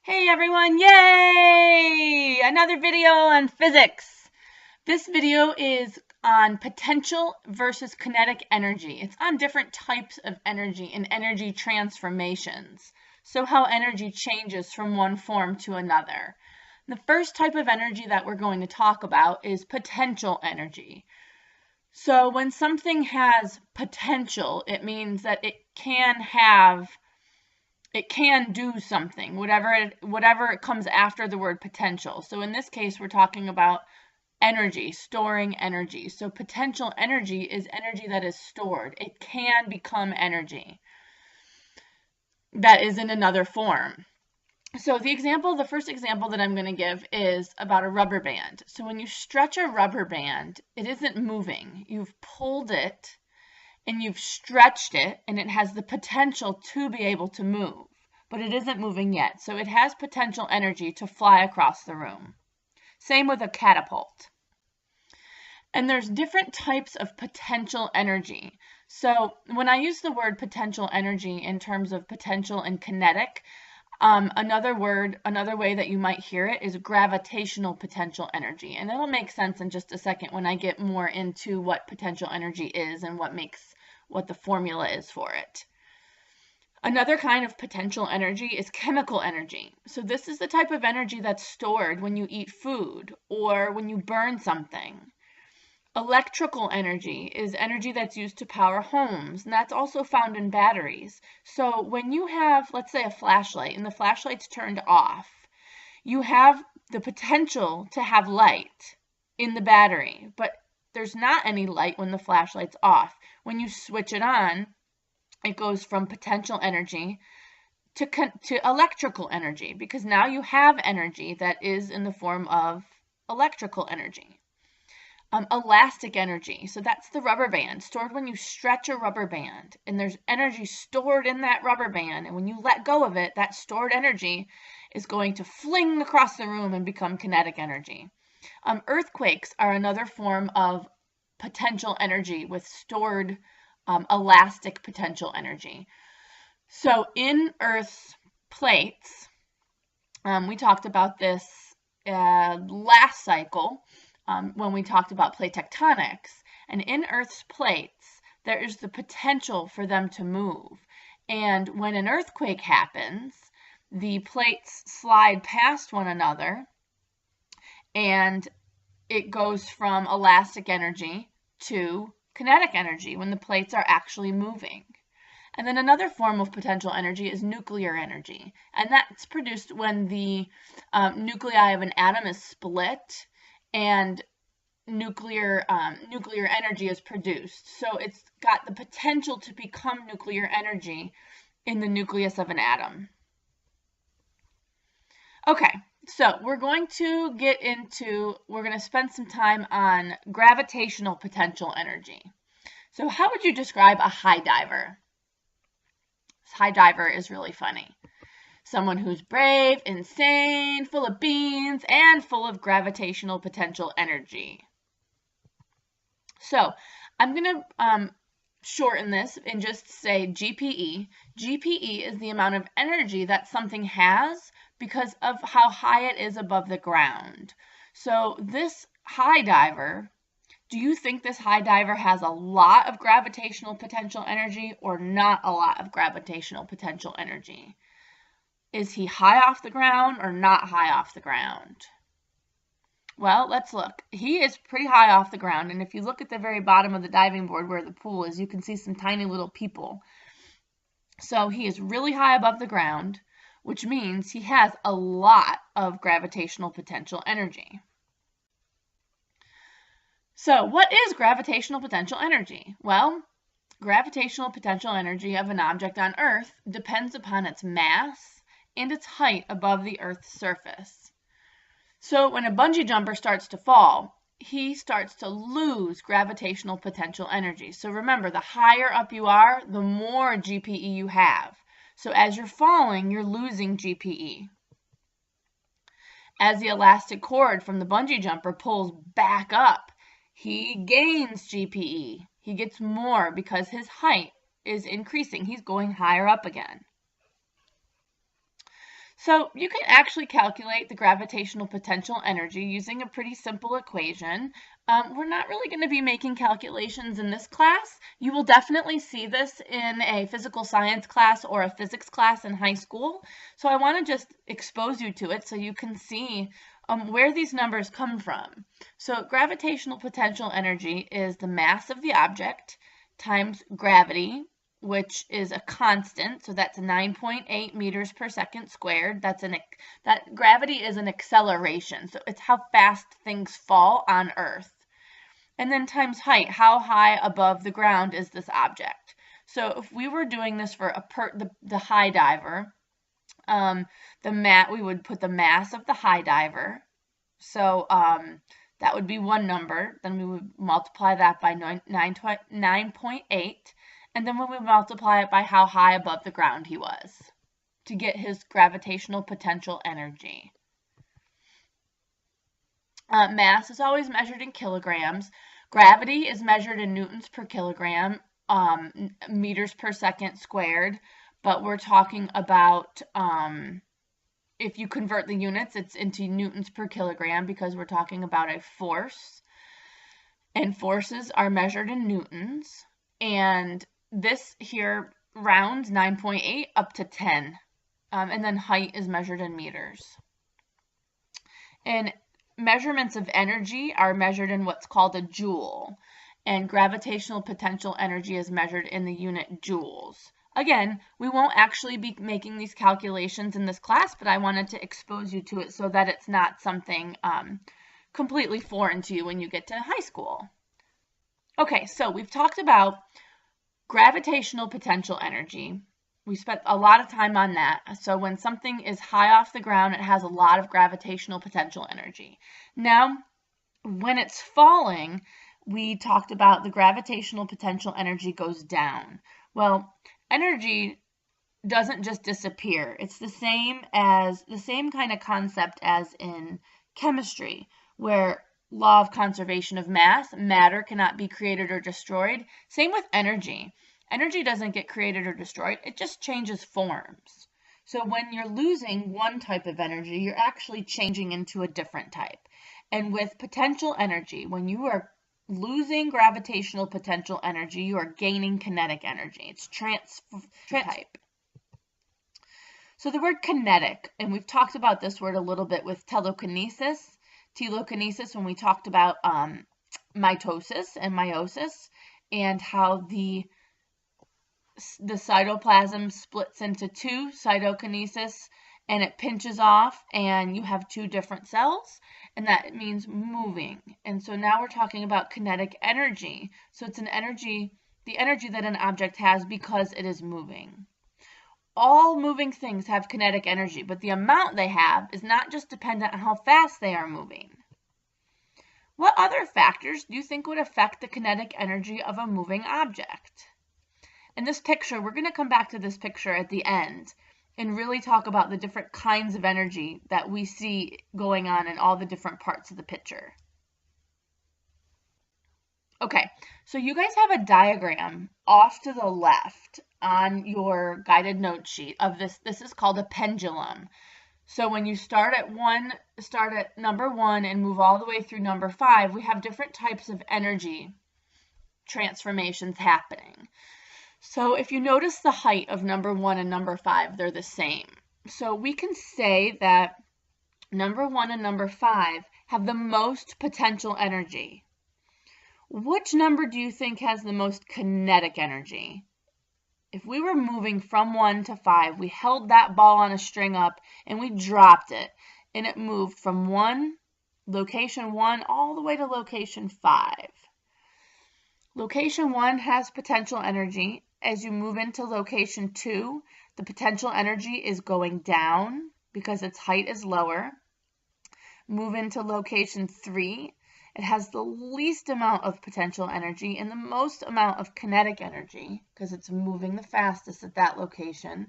Hey everyone, yay! Another video on physics. This video is on potential versus kinetic energy. It's on different types of energy and energy transformations. So how energy changes from one form to another. The first type of energy that we're going to talk about is potential energy. So when something has potential, it means that it can do something, whatever it comes after the word potential. So in this case, we're talking about energy, storing energy. So potential energy is energy that is stored. It can become energy that is in another form. So the first example that I'm going to give is about a rubber band. So when you stretch a rubber band, it isn't moving. You've pulled it and you've stretched it, and it has the potential to be able to move, but it isn't moving yet. So it has potential energy to fly across the room. Same with a catapult. And there's different types of potential energy. So when I use the word potential energy in terms of potential and kinetic, another way that you might hear it is gravitational potential energy. And it'll make sense in just a second when I get more into what potential energy is and what the formula is for it. Another kind of potential energy is chemical energy. So this is the type of energy that's stored when you eat food or when you burn something. Electrical energy is energy that's used to power homes, and that's also found in batteries. So when you have, let's say, a flashlight and the flashlight's turned off, you have the potential to have light in the battery, but there's not any light when the flashlight's off. When you switch it on, it goes from potential energy to electrical energy, because now you have energy that is in the form of electrical energy. Elastic energy, so that's the rubber band, stored when you stretch a rubber band, and there's energy stored in that rubber band, and when you let go of it, that stored energy is going to fling across the room and become kinetic energy. Earthquakes are another form of potential energy with stored elastic potential energy. So in Earth's plates, we talked about this last cycle, when we talked about plate tectonics, and in Earth's plates, there is the potential for them to move. And when an earthquake happens, the plates slide past one another, and it goes from elastic energy to kinetic energy when the plates are actually moving. And then another form of potential energy is nuclear energy, and that's produced when the nuclei of an atom is split and nuclear energy is produced. So it's got the potential to become nuclear energy in the nucleus of an atom. Okay, so we're going to spend some time on gravitational potential energy. So how would you describe a high diver? High diver is really funny. Someone who's brave, insane, full of beans, and full of gravitational potential energy. So I'm going to shorten this and just say GPE. GPE is the amount of energy that something has because of how high it is above the ground. So this high diver, do you think this high diver has a lot of gravitational potential energy or not a lot of gravitational potential energy? Is he high off the ground or not high off the ground? Well, let's look. He is pretty high off the ground, and if you look at the very bottom of the diving board where the pool is, you can see some tiny little people. So he is really high above the ground, which means he has a lot of gravitational potential energy. So what is gravitational potential energy? Well, gravitational potential energy of an object on Earth depends upon its mass and its height above the Earth's surface. So when a bungee jumper starts to fall, he starts to lose gravitational potential energy. So remember, the higher up you are, the more GPE you have. So as you're falling, you're losing GPE. As the elastic cord from the bungee jumper pulls back up, he gains GPE. He gets more because his height is increasing. He's going higher up again. So you can actually calculate the gravitational potential energy using a pretty simple equation. We're not really going to be making calculations in this class. You will definitely see this in a physical science class or a physics class in high school. So I want to just expose you to it so you can see where these numbers come from. So gravitational potential energy is the mass of the object times gravity, which is a constant, so that's 9.8 meters per second squared. That gravity is an acceleration, so it's how fast things fall on Earth. And then times height, how high above the ground is this object? So if we were doing this for the high diver, we would put the mass of the high diver. So that would be one number. Then we would multiply that by 9.8. And then when we multiply it by how high above the ground he was to get his gravitational potential energy. Mass is always measured in kilograms. Gravity is measured in newtons per kilogram, meters per second squared. But we're talking about, if you convert the units, it's into newtons per kilogram because we're talking about a force. And forces are measured in newtons. And this here rounds 9.8 up to 10. And then height is measured in meters. And measurements of energy are measured in what's called a joule. And gravitational potential energy is measured in the unit joules. Again, we won't actually be making these calculations in this class, but I wanted to expose you to it so that it's not something completely foreign to you when you get to high school. Okay, so we've talked about gravitational potential energy. We spent a lot of time on that. So when something is high off the ground, it has a lot of gravitational potential energy. Now, when it's falling, we talked about the gravitational potential energy goes down. Well, energy doesn't just disappear. It's the same kind of concept as in chemistry, where law of conservation of mass, matter cannot be created or destroyed. Same with energy. Energy doesn't get created or destroyed, it just changes forms. So when you're losing one type of energy, you're actually changing into a different type. And with potential energy, when you are losing gravitational potential energy, you are gaining kinetic energy. It's type. So the word kinetic, and we've talked about this word a little bit with telekinesis, when we talked about mitosis and meiosis, and how the cytoplasm splits into two, cytokinesis, and it pinches off, and you have two different cells, and that means moving. And so now we're talking about kinetic energy. So it's the energy that an object has because it is moving. All moving things have kinetic energy, but the amount they have is not just dependent on how fast they are moving. What other factors do you think would affect the kinetic energy of a moving object? In this picture, we're going to come back to this picture at the end and really talk about the different kinds of energy that we see going on in all the different parts of the picture. Okay, so you guys have a diagram off to the left on your guided note sheet of this. This is called a pendulum. So when you start at number 1 and move all the way through number 5, we have different types of energy transformations happening. So if you notice the height of number 1 and number 5, they're the same. So we can say that number 1 and number 5 have the most potential energy. Which number do you think has the most kinetic energy? If we were moving from 1 to 5, we held that ball on a string up and we dropped it, and it moved from location 1 all the way to location 5. Location 1 has potential energy. As you move into location 2, the potential energy is going down because its height is lower. Move into location 3. It has the least amount of potential energy and the most amount of kinetic energy because it's moving the fastest at that location.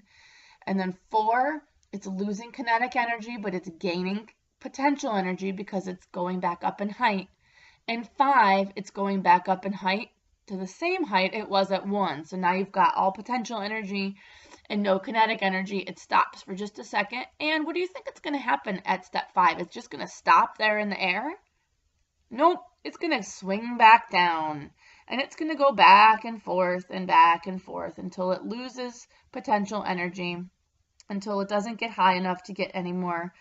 And then 4, it's losing kinetic energy, but it's gaining potential energy because it's going back up in height. And 5, it's going back up in height to the same height it was at 1. So now you've got all potential energy and no kinetic energy, it stops for just a second. And what do you think it's going to happen at step 5? It's just going to stop there in the air? Nope, it's going to swing back down. And it's going to go back and forth until it loses potential energy, until it doesn't get high enough to get any more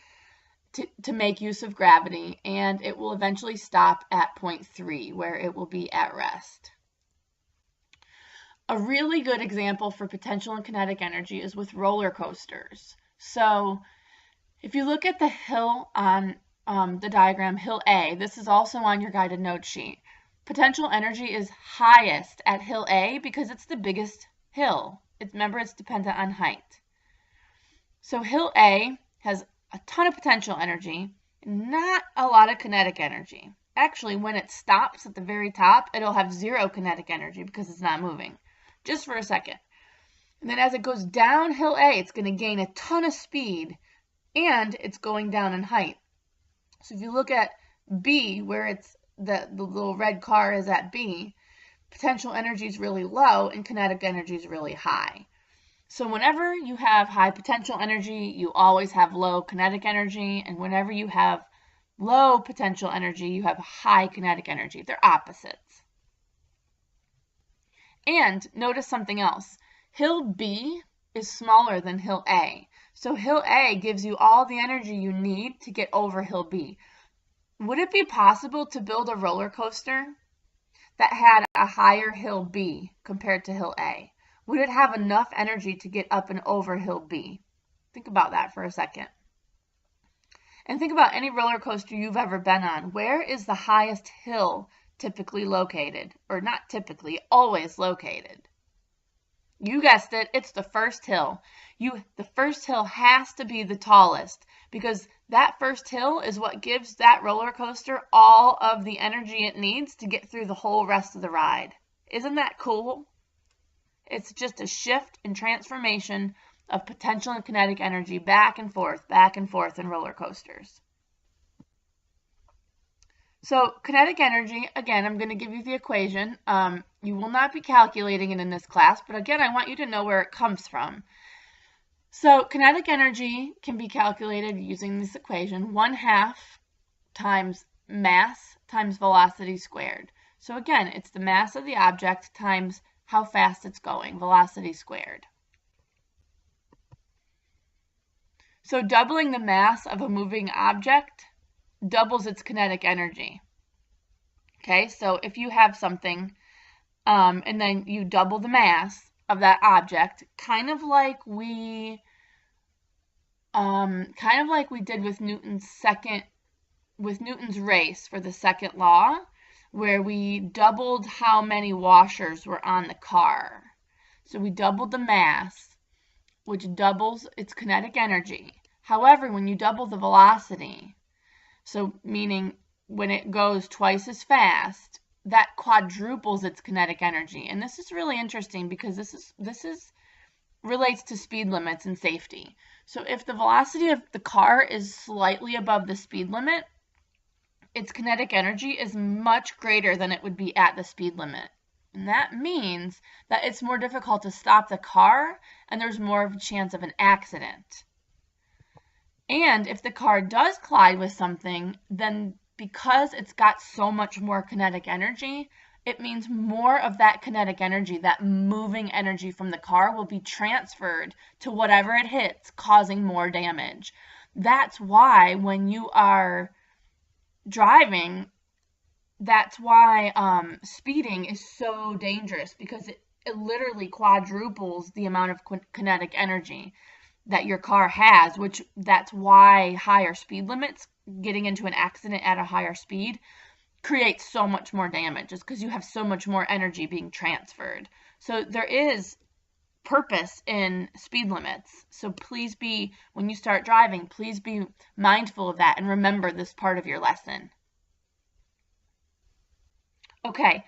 to make use of gravity, and it will eventually stop at point 3 where it will be at rest. A really good example for potential and kinetic energy is with roller coasters. So if you look at the hill on the diagram, hill A, this is also on your guided note sheet. Potential energy is highest at hill A because it's the biggest hill. Remember, it's dependent on height. So hill A has a ton of potential energy, not a lot of kinetic energy. Actually, when it stops at the very top, it'll have 0 kinetic energy because it's not moving. Just for a second. And then as it goes down hill A, it's going to gain a ton of speed, and it's going down in height. So if you look at B, where it's the little red car is at B, potential energy is really low and kinetic energy is really high. So whenever you have high potential energy, you always have low kinetic energy, and whenever you have low potential energy, you have high kinetic energy. They're opposites. And notice something else. Hill B is smaller than hill A. So hill A gives you all the energy you need to get over hill B. Would it be possible to build a roller coaster that had a higher hill B compared to hill A? Would it have enough energy to get up and over hill B? Think about that for a second. And think about any roller coaster you've ever been on. Where is the highest hill typically located? Or not typically, always located. You guessed it, it's the first hill. The first hill has to be the tallest because that first hill is what gives that roller coaster all of the energy it needs to get through the whole rest of the ride. Isn't that cool? It's just a shift and transformation of potential and kinetic energy back and forth in roller coasters. So kinetic energy, again, I'm going to give you the equation. You will not be calculating it in this class, but again, I want you to know where it comes from. So kinetic energy can be calculated using this equation, 1/2 times mass times velocity squared. So again, it's the mass of the object times how fast it's going, velocity squared. So doubling the mass of a moving object doubles its kinetic energy. Okay, so if you have something and then you double the mass of that object, kind of like we did with Newton's race for the second law, where we doubled how many washers were on the car. So we doubled the mass, which doubles its kinetic energy. However, when you double the velocity, so meaning when it goes twice as fast, that quadruples its kinetic energy. And this is really interesting because this relates to speed limits and safety. So if the velocity of the car is slightly above the speed limit, its kinetic energy is much greater than it would be at the speed limit. And that means that it's more difficult to stop the car and there's more of a chance of an accident. And if the car does collide with something, then because it's got so much more kinetic energy, it means more of that kinetic energy, that moving energy from the car, will be transferred to whatever it hits, causing more damage. That's why when you are driving, that's why speeding is so dangerous, because it literally quadruples the amount of kinetic energy that your car has, which that's why higher speed limits, getting into an accident at a higher speed, creates so much more damage, is because you have so much more energy being transferred. So there is purpose in speed limits. So please be, when you start driving, please be mindful of that and remember this part of your lesson. Okay,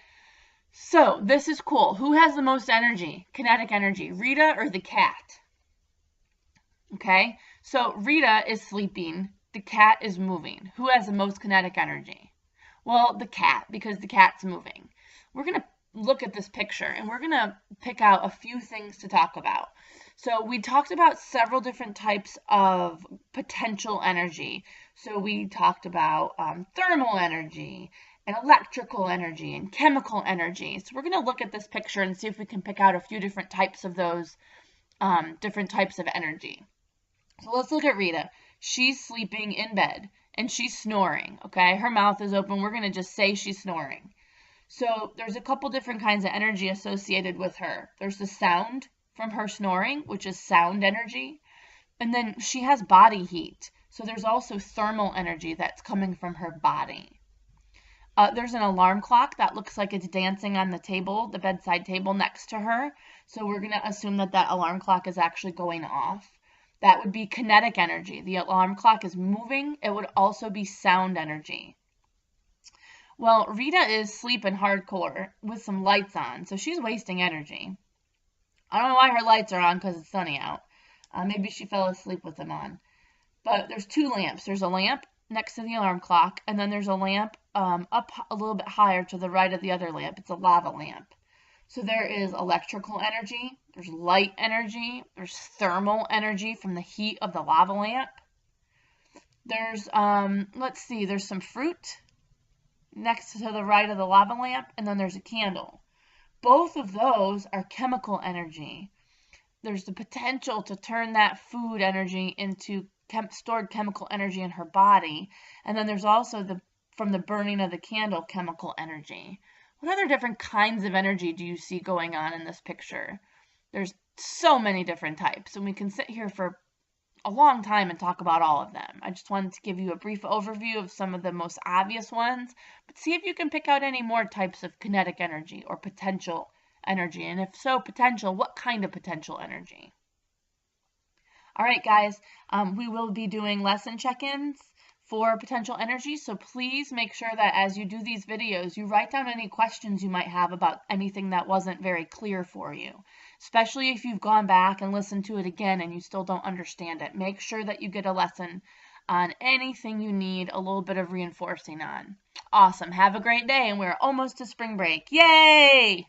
so this is cool. Who has the most energy, kinetic energy, Rita or the cat? Okay, so Rita is sleeping, the cat is moving. Who has the most kinetic energy? Well, the cat, because the cat's moving. We're going to look at this picture and we're going to pick out a few things to talk about. So we talked about several different types of potential energy. So we talked about thermal energy and electrical energy and chemical energy. So we're going to look at this picture and see if we can pick out a few different types of those different types of energy. So let's look at Rita. She's sleeping in bed and she's snoring, okay? Her mouth is open. We're going to just say she's snoring. So there's a couple different kinds of energy associated with her. There's the sound from her snoring, which is sound energy. And then she has body heat. So there's also thermal energy that's coming from her body. There's an alarm clock that looks like it's dancing on the table, the bedside table next to her. So we're going to assume that that alarm clock is actually going off. That would be kinetic energy. The alarm clock is moving. It would also be sound energy. Well, Rita is sleeping hardcore with some lights on, so she's wasting energy. I don't know why her lights are on because it's sunny out. Maybe she fell asleep with them on. But there's two lamps. There's a lamp next to the alarm clock, and then there's a lamp up a little bit higher to the right of the other lamp. It's a lava lamp. So there is electrical energy, there's light energy, there's thermal energy from the heat of the lava lamp. There's, let's see, there's some fruit next to the right of the lava lamp, and then there's a candle. Both of those are chemical energy. There's the potential to turn that food energy into stored chemical energy in her body, and then there's also from the burning of the candle, chemical energy. What other different kinds of energy do you see going on in this picture? There's so many different types, and we can sit here for a long time and talk about all of them. I just wanted to give you a brief overview of some of the most obvious ones, but see if you can pick out any more types of kinetic energy or potential energy, and if so, potential, what kind of potential energy? All right, guys, we will be doing lesson check-ins for potential energy, so please make sure that as you do these videos, you write down any questions you might have about anything that wasn't very clear for you, especially if you've gone back and listened to it again and you still don't understand it. Make sure that you get a lesson on anything you need a little bit of reinforcing on. Awesome. Have a great day, and we're almost to spring break. Yay!